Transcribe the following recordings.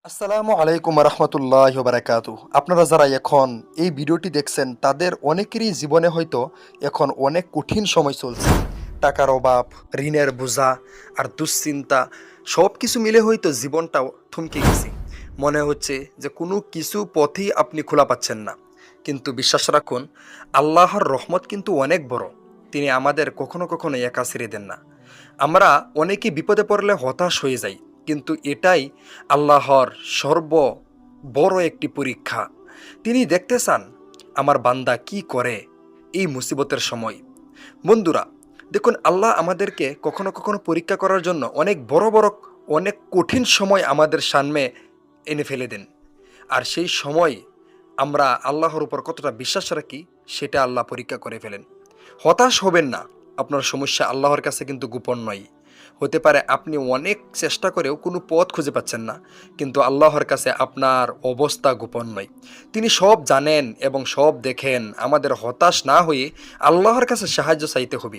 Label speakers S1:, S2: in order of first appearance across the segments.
S1: আসসালামু আলাইকুম রহমতুল্লাহ বারাকাতু। আপনারা যারা এখন এই ভিডিওটি দেখছেন তাদের অনেকেরই জীবনে হয়তো এখন অনেক কঠিন সময় চলছে। টাকার অভাব, ঋণের বোঝা আর দুশ্চিন্তা সব কিছু মিলে হয়তো জীবনটাও থমকে গেছে। মনে হচ্ছে যে কোনো কিছু পথই আপনি খোলা পাচ্ছেন না। কিন্তু বিশ্বাস রাখুন, আল্লাহর রহমত কিন্তু অনেক বড়। তিনি আমাদের কখনো কখনো একা ছেড়ে দেন না। আমরা অনেকে বিপদে পড়লে হতাশ হয়ে যাই, কিন্তু এটাই আল্লাহর সর্ব বড় একটি পরীক্ষা। তিনি দেখতে চান আমার বান্দা কি করে এই মুসিবতের সময়। বন্ধুরা, দেখুন, আল্লাহ আমাদেরকে কখনো কখনো পরীক্ষা করার জন্য অনেক বড় বড় অনেক কঠিন সময় আমাদের সামনে এনে ফেলে দেন। আর সেই সময় আমরা আল্লাহর উপর কতটা বিশ্বাস রাখি সেটা আল্লাহ পরীক্ষা করে ফেলেন। হতাশ হবেন না, আপনার সমস্যা আল্লাহর কাছে কিন্তু গোপন নয়। হতে পারে আপনি অনেক চেষ্টা করেও কোনো পথ খুঁজে পাচ্ছেন না, কিন্তু আল্লাহর কাছে আপনার অবস্থা গোপন নয়। তিনি সব জানেন এবং সব দেখেন। আমাদের হতাশ না হয়ে আল্লাহর কাছে সাহায্য চাইতে হবে,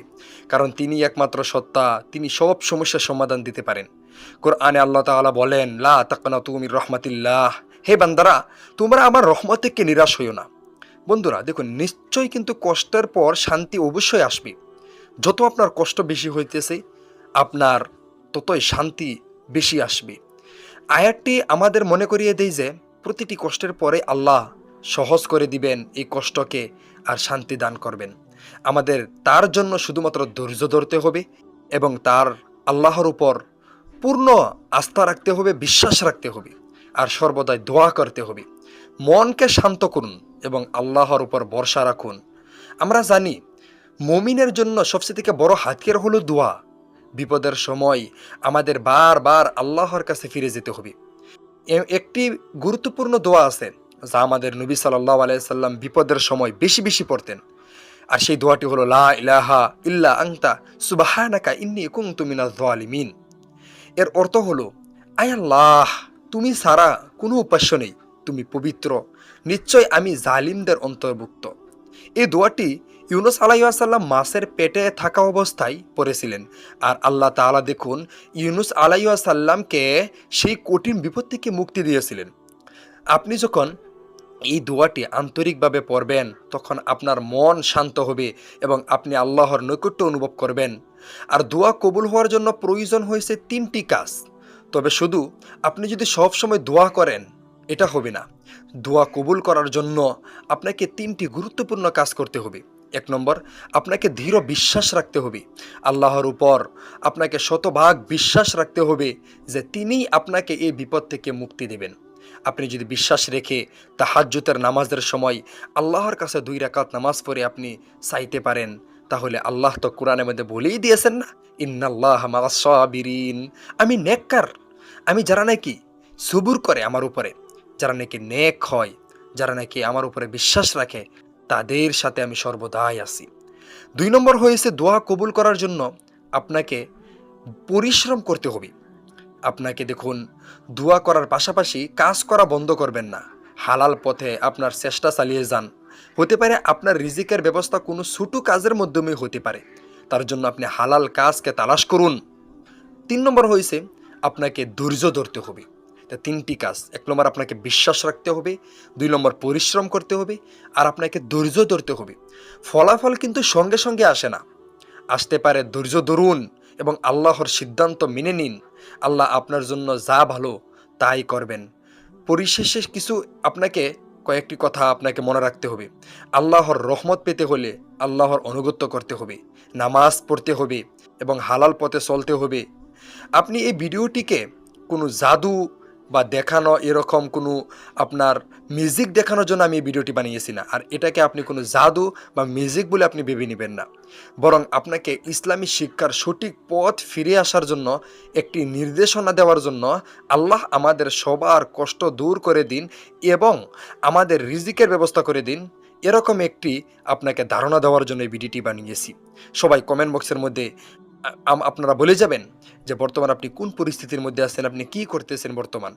S1: কারণ তিনি একমাত্র সত্তা, তিনি সব সমস্যার সমাধান দিতে পারেন। কোরআনে আল্লাহ তাআলা বলেন, লা তাকনাতু মির রাহমাতিল্লাহ, হে বান্দারা, তোমরা আমার রহমত থেকে নিরাশ হইও না। বন্ধুরা দেখুন, নিশ্চয়ই কিন্তু কষ্টের পর শান্তি অবশ্যই আসবে। যত আপনার কষ্ট বেশি হইতেছে, আপনার ততই শান্তি বেশি আসবে। আয়াতটি আমাদের মনে করিয়ে দেয় যে প্রতিটি কষ্টের পরে আল্লাহ সহজ করে দিবেন এই কষ্টকে, আর শান্তি দান করবেন। আমাদের তার জন্য শুধুমাত্র ধৈর্য ধরতে হবে এবং তার আল্লাহর উপর পূর্ণ আস্থা রাখতে হবে, বিশ্বাস রাখতে হবে, আর সর্বদাই দোয়া করতে হবে। মনকে শান্ত করুন এবং আল্লাহর উপর ভরসা রাখুন। আমরা জানি মমিনের জন্য সবচেয়ে থেকে বড় হাতিয়ার হলো দোয়া। বিপদের সময় আমাদের বারবার আল্লাহর কাছে ফিরে যেতে হবে। একটি গুরুত্বপূর্ণ দোয়া আছে যা আমাদের নবী সাল্লাল্লাহু আলাইহি সাল্লাম বিপদের সময় বেশি বেশি পড়তেন। আর সেই দোয়াটি হলো, লা ইলাহা ইল্লা আনতা সুবহানাকা ইন্নী কুনতু মিনাজ জালিমিন। এর অর্থ হলো, আয় আল্লাহ, তুমি ছাড়া কোনো উপাস্য নেই, তুমি পবিত্র, নিশ্চয় আমি জালিমদের অন্তর্ভুক্ত। এই দোয়াটি ইউনুস আলাইহিসসালাম মাছের পেটে থাকা অবস্থায় পড়েছিলেন। আর আল্লাহ তাআলা দেখুন ইউনুস আলাইহিসসালামকে সেই কঠিন বিপদ থেকে মুক্তি দিয়েছিলেন। আপনি যখন এই দোয়াটি আন্তরিকভাবে পড়বেন, তখন আপনার মন শান্ত হবে এবং আপনি আল্লাহর নৈকট্য অনুভব করবেন। আর দোয়া কবুল হওয়ার জন্য প্রয়োজন হয়েছে তিনটি কাজ। তবে শুধু আপনি যদি সব সময় দোয়া করেন, এটা হবে না। দোয়া কবুল করার জন্য আপনাকে তিনটি গুরুত্বপূর্ণ কাজ করতে হবে। এক নম্বর, আপনাকে দৃঢ় বিশ্বাস রাখতে হবে আল্লাহর উপর। আপনাকে শতভাগ বিশ্বাস রাখতে হবে যে তিনিই আপনাকে এই বিপদ থেকে মুক্তি দেবেন। আপনি যদি বিশ্বাস রেখে তাহাজ্জুদের নামাজের সময় আল্লাহর কাছে 2 রাকাত নামাজ পড়ে আপনি চাইতে পারেন, তাহলে আল্লাহ তো কোরআনের মধ্যে বলেই দিয়েছেন না, ইন্নাল্লাহা মাআস সাবিরিন। আমি নেককার, আমি যারা নাকি সবুর করে আমার উপরে, যারা নাকি নেক হয়, যারা নাকি আমার উপরে বিশ্বাস রাখে, তাদের সাথে আমি সর্বদাই আছি। 2 নম্বর হয়েছে, দোয়া কবুল করার জন্য আপনাকে পরিশ্রম করতে হবে। আপনাকে দেখুন, দোয়া করার পাশাপাশি কাজ করা বন্ধ করবেন না। হালাল পথে আপনার চেষ্টা চালিয়ে যান। হতে পারে আপনার রিজিকের ব্যবস্থা কোনো ছোটো কাজের মাধ্যমে হতে পারে, তার জন্য আপনি হালাল কাজকে তালাশ করুন। 3 নম্বর হয়েছে, আপনাকে ধৈর্য ধরতে হবে। তা 3টি কাজ। 1 নম্বর, আপনাকে বিশ্বাস রাখতে হবে। 2 নম্বর, পরিশ্রম করতে হবে। আর আপনাকে ধৈর্য ধরতে হবে। ফলাফল কিন্তু সঙ্গে সঙ্গে আসে না, আসতে পারে। ধৈর্য ধরুন এবং আল্লাহর সিদ্ধান্ত মেনে নিন। আল্লাহ আপনার জন্য যা ভালো তাই করবেন। পরিশেষে কিছু আপনাকে কয়েকটি কথা আপনাকে মনে রাখতে হবে। আল্লাহর রহমত পেতে হলে আল্লাহর আনুগত্য করতে হবে, নামাজ পড়তে হবে এবং হালাল পথে চলতে হবে। আপনি এই ভিডিওটিকে কোনো জাদু বা দেখানো এরকম কোনো আপনার মিউজিক দেখানোর জন্য আমি এই ভিডিওটি বানিয়েছি না। আর এটাকে আপনি কোনো জাদু বা মিউজিক বলে আপনি ভেবে নেবেন না, বরং আপনাকে ইসলামী শিক্ষার সঠিক পথ ফিরে আসার জন্য একটি নির্দেশনা দেওয়ার জন্য, আল্লাহ আমাদের সবার কষ্ট দূর করে দিন এবং আমাদের রিজিকের ব্যবস্থা করে দিন, এরকম একটি আপনাকে ধারণা দেওয়ার জন্য এই ভিডিওটি বানিয়েছি। সবাই কমেন্ট বক্সের মধ্যে আপনারা বলে যাবেন যে বর্তমান আপনি কোন পরিস্থিতির মধ্যে আছেন, আপনি কি করতেছেন বর্তমান।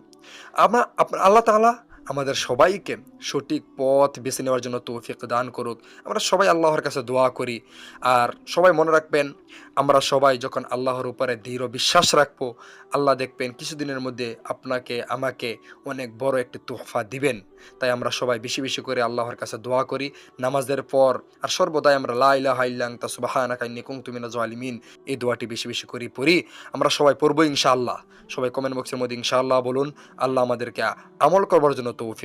S1: আল্লাহ তাআলা আমাদের সবাইকে সঠিক পথ বেছে নেওয়ার জন্য তৌফিক দান করুক। আমরা সবাই আল্লাহর কাছে দোয়া করি। আর সবাই মনে রাখবেন, আমরা সবাই যখন আল্লাহর উপরে দৃঢ় বিশ্বাস রাখবো, আল্লাহ দেখবেন কিছুদিনের মধ্যে আপনাকে আমাকে অনেক বড় একটি তোহফা দিবেন। তাই আমরা সবাই বেশি বেশি করে আল্লাহর কাছে দোয়া করি নামাজের পর। আর সর্বদাই আমরা লা ইলাহা ইল্লা আনতা সুবহানাকা ইন্নী কুনতু মিনাজ জালিমিন এই দোয়াটি বেশি বেশি করে পড়ি। আমরা সবাই পড়বো ইনশাআল্লাহ। সবাই কমেন্ট বক্সের মধ্যে ইনশাআল্লাহ বলুন। আল্লাহ আমাদেরকে আমল করবার জন্য তৌফিক